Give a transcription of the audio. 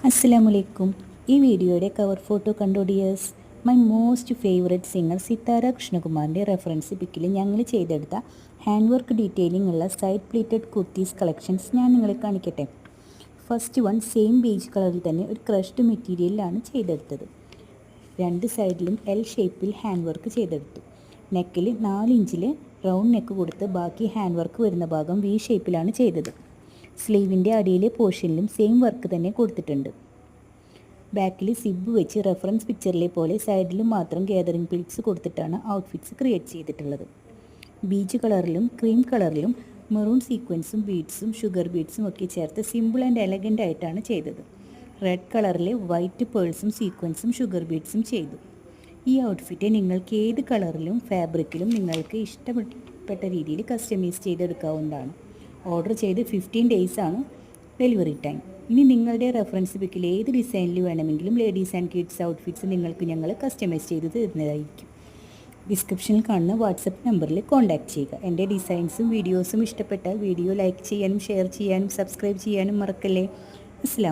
അസ്സലാമലൈക്കും. ഈ വീഡിയോയുടെ കവർ ഫോട്ടോ കണ്ടോ dears? My most favourite singer Sithara കൃഷ്ണകുമാറിൻ്റെ റെഫറൻസ് പിക്കിൽ ഞങ്ങൾ ചെയ്തെടുത്ത ഹാൻഡ് വർക്ക് ഡീറ്റെയിലിംഗ് ഉള്ള സൈഡ് പ്ലീറ്റഡ് കുർത്തീസ് കളക്ഷൻസ് ഞാൻ നിങ്ങളെ കാണിക്കട്ടെ. ഫസ്റ്റ് വൺ സെയിം ബേജ് കളറിൽ തന്നെ ഒരു ക്രഷ്ഡ് മെറ്റീരിയലിലാണ് ചെയ്തെടുത്തത്. രണ്ട് സൈഡിലും എൽ ഷേപ്പിൽ ഹാൻഡ് വർക്ക് ചെയ്തെടുത്തു. നെക്കിൽ 4 ഇഞ്ചിൽ റൗണ്ട് നെക്ക് കൊടുത്ത് ബാക്കി ഹാൻഡ് വർക്ക് വരുന്ന ഭാഗം വി ഷേപ്പിലാണ് ചെയ്തത്. സ്ലീവിൻ്റെ അടിയിലെ പോർഷനിലും സെയിം വർക്ക് തന്നെ കൊടുത്തിട്ടുണ്ട്. ബാക്കിൽ സിബ് വെച്ച് റെഫറൻസ് പിക്ചറിലെ പോലെ സൈഡിലും മാത്രം ഗാദറിംഗ് പ്ലീറ്റ്സ് കൊടുത്തിട്ടാണ് ഔട്ട്ഫിറ്റ്സ് ക്രിയേറ്റ് ചെയ്തിട്ടുള്ളത്. ബീച്ച് കളറിലും ക്രീം കളറിലും മെറൂൺ സീക്വൻസും ബീഡ്സും ഷുഗർ ബീഡ്സും ഒക്കെ ചേർത്ത് സിമ്പിൾ ആൻഡ് എലഗൻ്റ് ആയിട്ടാണ് ചെയ്തത്. റെഡ് കളറിൽ വൈറ്റ് പേൾസും സീക്വൻസും ഷുഗർ ബീഡ്സും ചെയ്തു. ഈ ഔട്ട്ഫിറ്റ് നിങ്ങൾക്ക് ഏത് കളറിലും ഫാബ്രിക്കിലും നിങ്ങൾക്ക് ഇഷ്ടപ്പെട്ട രീതിയിൽ കസ്റ്റമൈസ് ചെയ്തെടുക്കാവുന്നതാണ്. ഓർഡർ ചെയ്ത് 15 days ആണ് ഡെലിവറി ടൈം. ഇനി നിങ്ങളുടെ റെഫറൻസ് പിക്കിൽ ഏത് ഡിസൈനിൽ വേണമെങ്കിലും ലേഡീസ് ആൻഡ് കിഡ്സ് ഔട്ട്ഫിറ്റ്സ് നിങ്ങൾക്ക് ഞങ്ങൾ കസ്റ്റമൈസ് ചെയ്ത് തരുന്നതായിരിക്കും. ഡിസ്ക്രിപ്ഷനിൽ കാണുന്ന വാട്സപ്പ് നമ്പറിൽ കോൺടാക്റ്റ് ചെയ്യുക. എൻ്റെ ഡിസൈൻസും വീഡിയോസും ഇഷ്ടപ്പെട്ടാൽ വീഡിയോ ലൈക്ക് ചെയ്യാനും ഷെയർ ചെയ്യാനും സബ്സ്ക്രൈബ് ചെയ്യാനും മറക്കല്ലേ. അസ്സലാമു